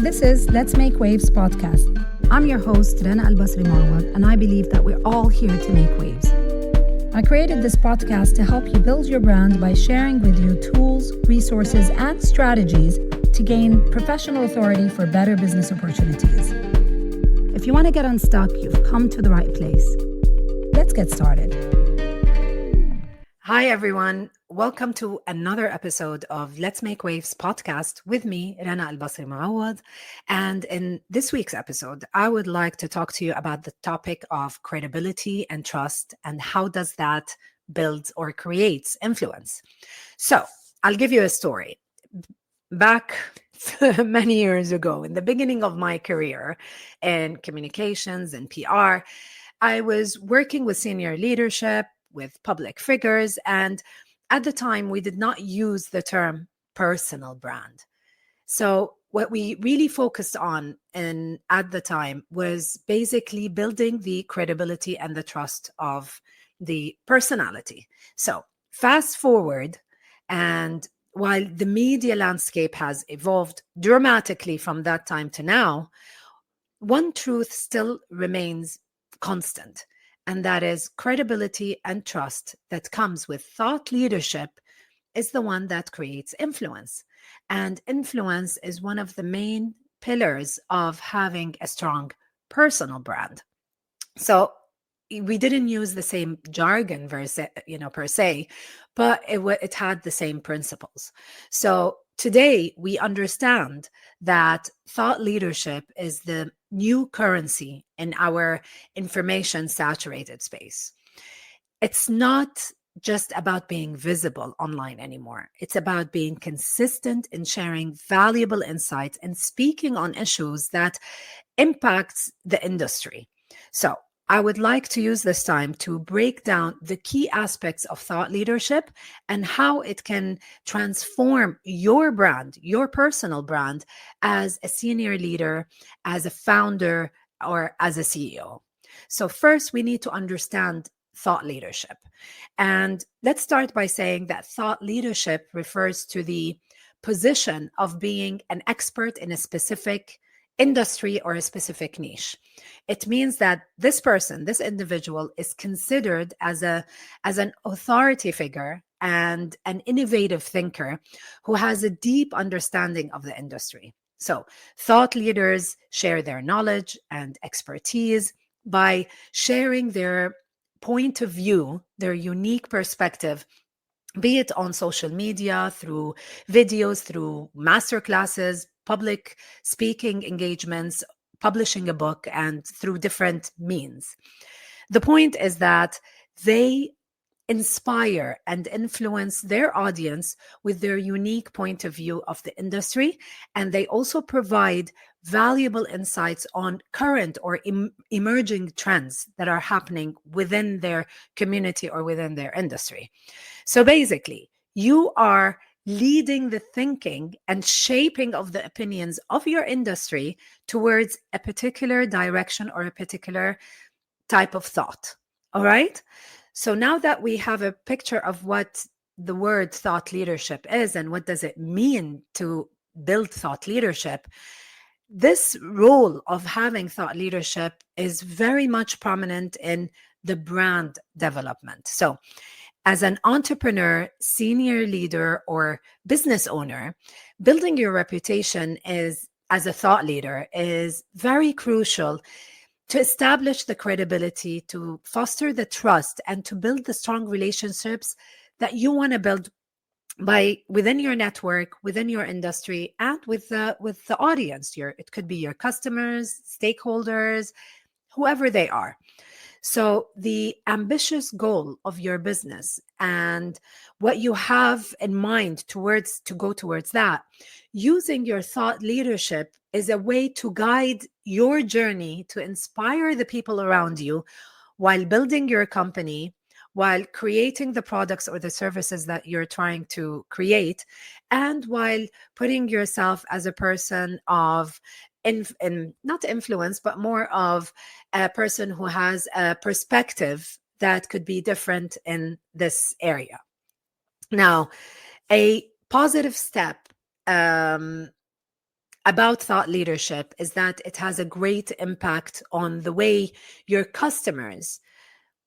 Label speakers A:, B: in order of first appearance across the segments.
A: This is Let's Make Waves podcast. I'm your host, Rana Al-Basri Marwad, and I believe that we're all here to make waves. I created this podcast to help you build your brand by sharing with you tools, resources, and strategies to gain professional authority for better business opportunities. If you want to get unstuck, you've come to the right place. Let's get started. Hi, everyone. Welcome to another episode of Let's Make Waves podcast with me, Rana Al-Basri Marwad. And in this week's episode, I would like to talk to you about the topic of credibility and trust and how does that build or creates influence. So I'll give you a story. Back many years ago, in the beginning of my career in communications and PR, I was working with senior leadership, with public figures, and at the time, we did not use the term personal brand. So what we really focused on at the time was basically building the credibility and the trust of the personality. So fast forward, and while the media landscape has evolved dramatically from that time to now, one truth still remains constant. And that is credibility and trust that comes with thought leadership is the one that creates influence. And influence is one of the main pillars of having a strong personal brand. So we didn't use the same jargon per se, but it had the same principles. So today we understand that thought leadership is the new currency in our information saturated space. It's not just about being visible online anymore. It's about being consistent in sharing valuable insights and speaking on issues that impact the industry. So I would like to use this time to break down the key aspects of thought leadership and how it can transform your brand, your personal brand, as a senior leader, as a founder, or as a CEO. So first, we need to understand thought leadership. And let's start by saying that thought leadership refers to the position of being an expert in a specific industry or a specific niche. It means that this person, this individual, is considered as an authority figure and an innovative thinker who has a deep understanding of the industry. So thought leaders share their knowledge and expertise by sharing their point of view, their unique perspective, be it on social media, through videos, through masterclasses, public speaking engagements, publishing a book, and through different means. The point is that they inspire and influence their audience with their unique point of view of the industry, and they also provide valuable insights on current or emerging trends that are happening within their community or within their industry. So basically, you are leading the thinking and shaping of the opinions of your industry towards a particular direction or a particular type of thought. All right? So now that we have a picture of what the word thought leadership is and what does it mean to build thought leadership, this role of having thought leadership is very much prominent in the brand development. So as an entrepreneur, senior leader, or business owner, building your reputation as a thought leader is very crucial to establish the credibility, to foster the trust, and to build the strong relationships that you want to build within your network, within your industry, and with the audience. It could be your customers, stakeholders, whoever they are. So the ambitious goal of your business and what you have in mind to go towards that, using your thought leadership is a way to guide your journey to inspire the people around you while building your company, while creating the products or the services that you're trying to create, and while putting yourself as a person of not influence, but more of a person who has a perspective that could be different in this area. Now, a positive step about thought leadership is that it has a great impact on the way your customers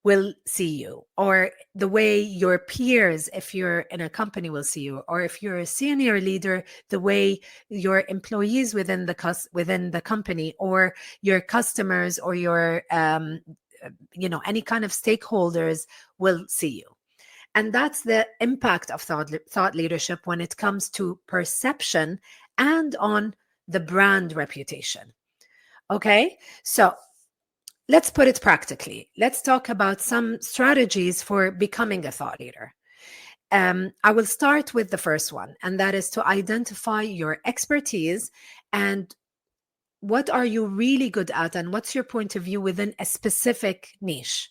A: will see you, or the way your peers, if you're in a company, will see you, or if you're a senior leader, the way your employees within the company, or your customers, or your any kind of stakeholders will see you. And that's the impact of thought leadership when it comes to perception and on the brand reputation. Okay, so let's put it practically. Let's talk about some strategies for becoming a thought leader. I will start with the first one, and that is to identify your expertise and what are you really good at, and what's your point of view within a specific niche.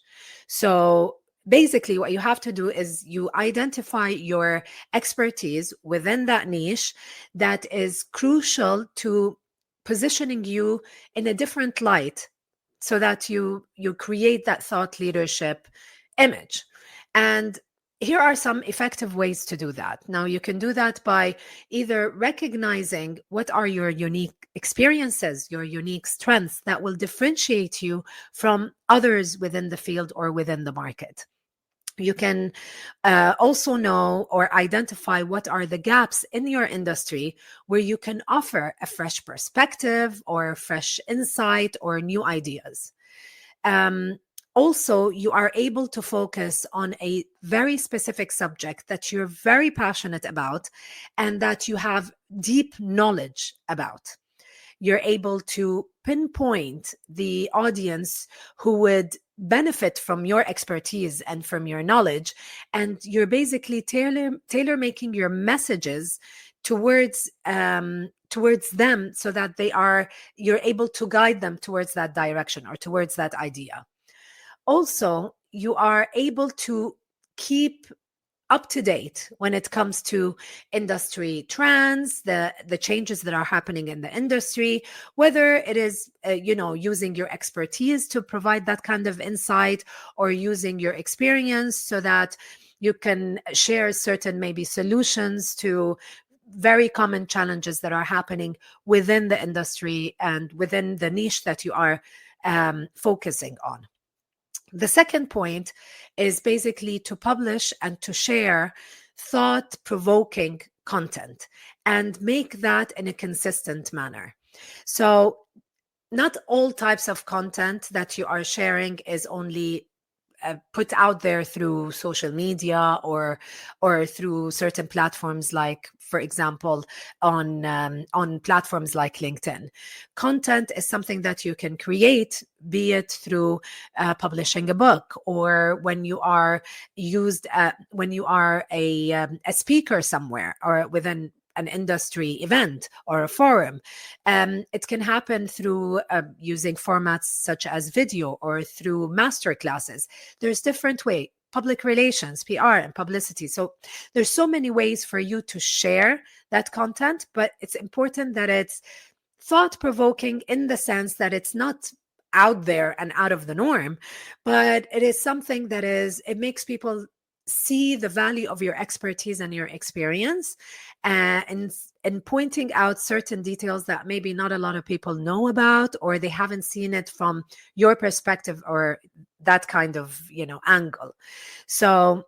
A: So basically what you have to do is you identify your expertise within that niche that is crucial to positioning you in a different light, so that you create that thought leadership image. And here are some effective ways to do that. Now, you can do that by either recognizing what are your unique experiences, your unique strengths that will differentiate you from others within the field or within the market. You can also know or identify what are the gaps in your industry where you can offer a fresh perspective or fresh insight or new ideas. Also, you are able to focus on a very specific subject that you're very passionate about and that you have deep knowledge about. You're able to pinpoint the audience who would benefit from your expertise and from your knowledge, and you're basically tailor making your messages towards them, so that you're able to guide them towards that direction or towards that idea. Also, you are able to keep up to date when it comes to industry trends, the changes that are happening in the industry, whether it is using your expertise to provide that kind of insight, or using your experience so that you can share certain maybe solutions to very common challenges that are happening within the industry and within the niche that you are focusing on. The second point is basically to publish and to share thought-provoking content and make that in a consistent manner. So not all types of content that you are sharing is only put out there through social media or through certain platforms, like, for example, on platforms like LinkedIn. Content is something that you can create, be it through publishing a book, or when you are a speaker somewhere or within an industry event or a forum. It can happen through using formats such as video or through master classes. There's different ways, public relations, PR, and publicity. So there's so many ways for you to share that content, but it's important that it's thought-provoking in the sense that it's not out there and out of the norm, but it is something that it makes people see the value of your expertise and your experience, and pointing out certain details that maybe not a lot of people know about, or they haven't seen it from your perspective or that kind of angle. So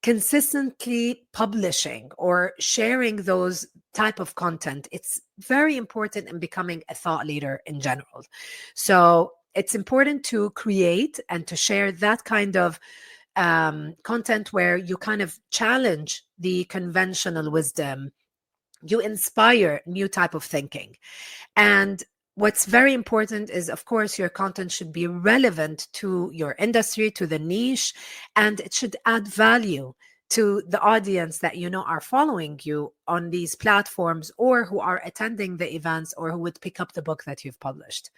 A: consistently publishing or sharing those type of content, it's very important in becoming a thought leader in general. So it's important to create and to share that kind of content where you kind of challenge the conventional wisdom, you inspire new type of thinking. And what's very important is, of course, your content should be relevant to your industry, to the niche, and it should add value to the audience that are following you on these platforms, or who are attending the events, or who would pick up the book that you've published.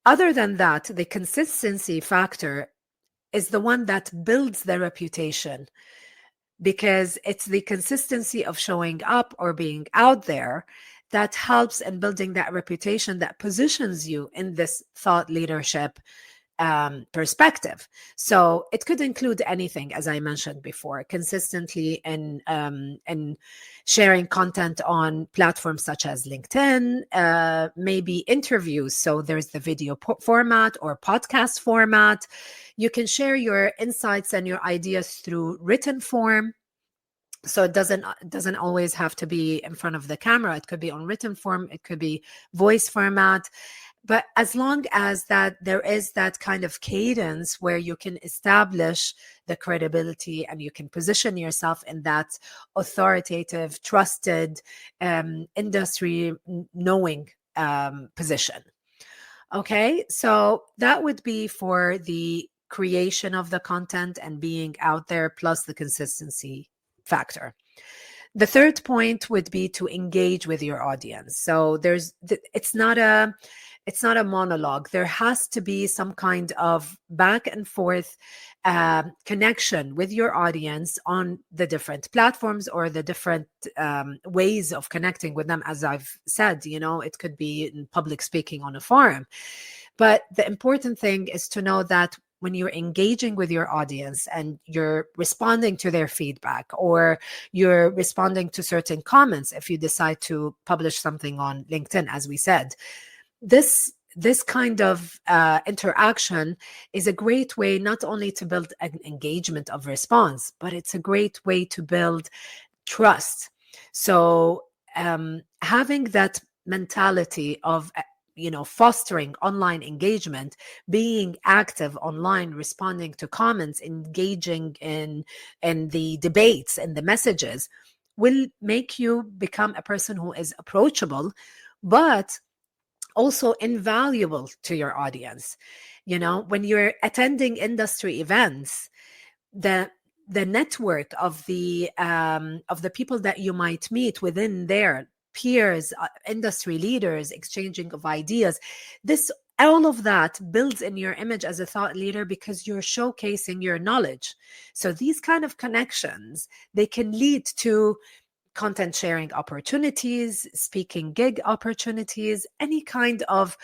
A: Other than that, the consistency factor is the one that builds the reputation, because it's the consistency of showing up or being out there that helps in building that reputation that positions you in this thought leadership perspective. So it could include anything, as I mentioned before, consistently in sharing content on platforms such as LinkedIn, maybe interviews. So there's the video format or podcast format. You can share your insights and your ideas through written form. So it doesn't always have to be in front of the camera. It could be on written form. It could be voice format. But as long as that there is that kind of cadence where you can establish the credibility and you can position yourself in that authoritative, trusted, industry knowing position. Okay, so that would be for the creation of the content and being out there, plus the consistency factor. The third point would be to engage with your audience. So it's not a monologue. There has to be some kind of back and forth connection with your audience on the different platforms or the different ways of connecting with them. As I've said, it could be in public speaking on a forum. But the important thing is to know that when you're engaging with your audience and you're responding to their feedback, or you're responding to certain comments, if you decide to publish something on LinkedIn, as we said, this kind of interaction is a great way not only to build an engagement of response, but it's a great way to build trust. So having that mentality of fostering online engagement, being active online, responding to comments, engaging in the debates and the messages, will make you become a person who is approachable, but also invaluable to your audience. When you're attending industry events, the network of the people that you might meet within their peers, industry leaders, exchanging of ideas, all of that builds in your image as a thought leader because you're showcasing your knowledge. So these kind of connections, they can lead to content sharing opportunities, speaking gig opportunities, any kind of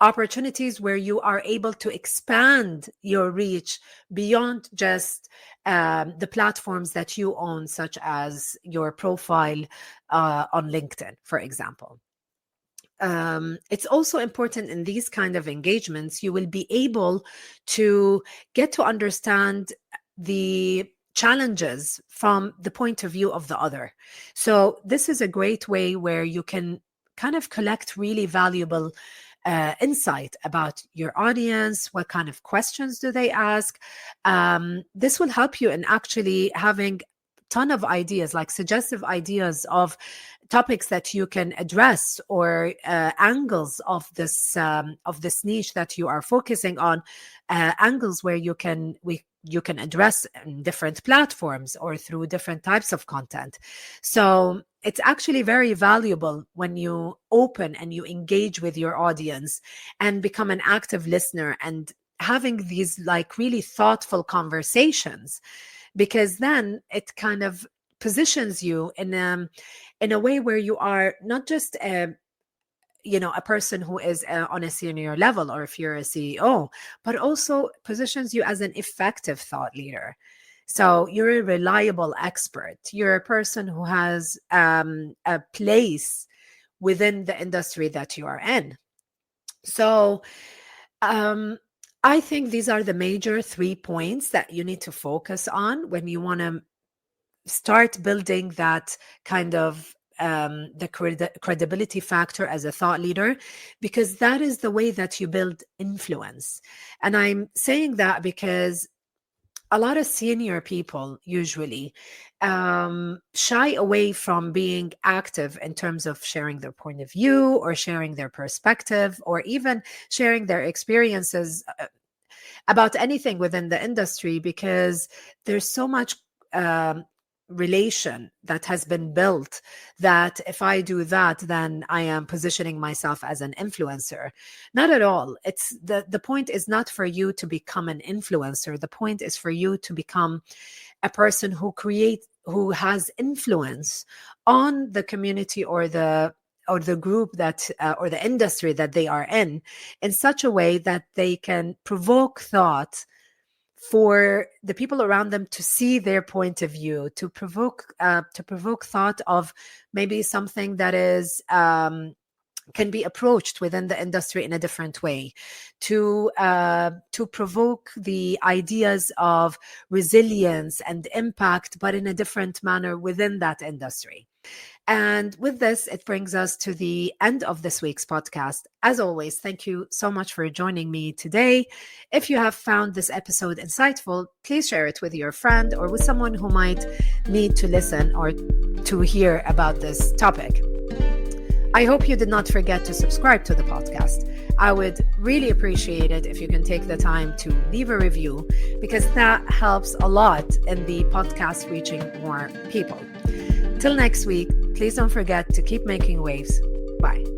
A: opportunities where you are able to expand your reach beyond just the platforms that you own, such as your profile on LinkedIn, for example. It's also important in these kind of engagements, you will be able to get to understand the challenges from the point of view of the other. So this is a great way where you can kind of collect really valuable insight about your audience. What kind of questions do they ask? This will help you in actually having ton of ideas, like suggestive ideas of topics that you can address, or angles of this niche that you are focusing on, angles where you can address in different platforms or through different types of content. So it's actually very valuable when you open and you engage with your audience and become an active listener and having these like really thoughtful conversations, because then it kind of positions you in a way where you are not just a person who is on a senior level, or if you're a CEO, but also positions you as an effective thought leader. So you're a reliable expert. You're a person who has a place within the industry that you are in. So I think these are the major 3 points that you need to focus on when you want to start building that kind of the credibility factor as a thought leader, because that is the way that you build influence. And I'm saying that because a lot of senior people usually shy away from being active in terms of sharing their point of view or sharing their perspective or even sharing their experiences about anything within the industry, because there's so much relation that has been built that if I do that, then I am positioning myself as an influencer. Not at all. It's the point is not for you to become an influencer. The point is for you to become a person who has influence on the community or the or the group that or the industry that they are in such a way that they can provoke thought for the people around them to see their point of view, to provoke thought of maybe something that is can be approached within the industry in a different way, to provoke the ideas of resilience and impact, but in a different manner within that industry. And with this, it brings us to the end of this week's podcast. As always, thank you so much for joining me today. If you have found this episode insightful, please share it with your friend or with someone who might need to listen or to hear about this topic. I hope you did not forget to subscribe to the podcast. I would really appreciate it if you can take the time to leave a review, because that helps a lot in the podcast reaching more people. Till next week, please don't forget to keep making waves. Bye.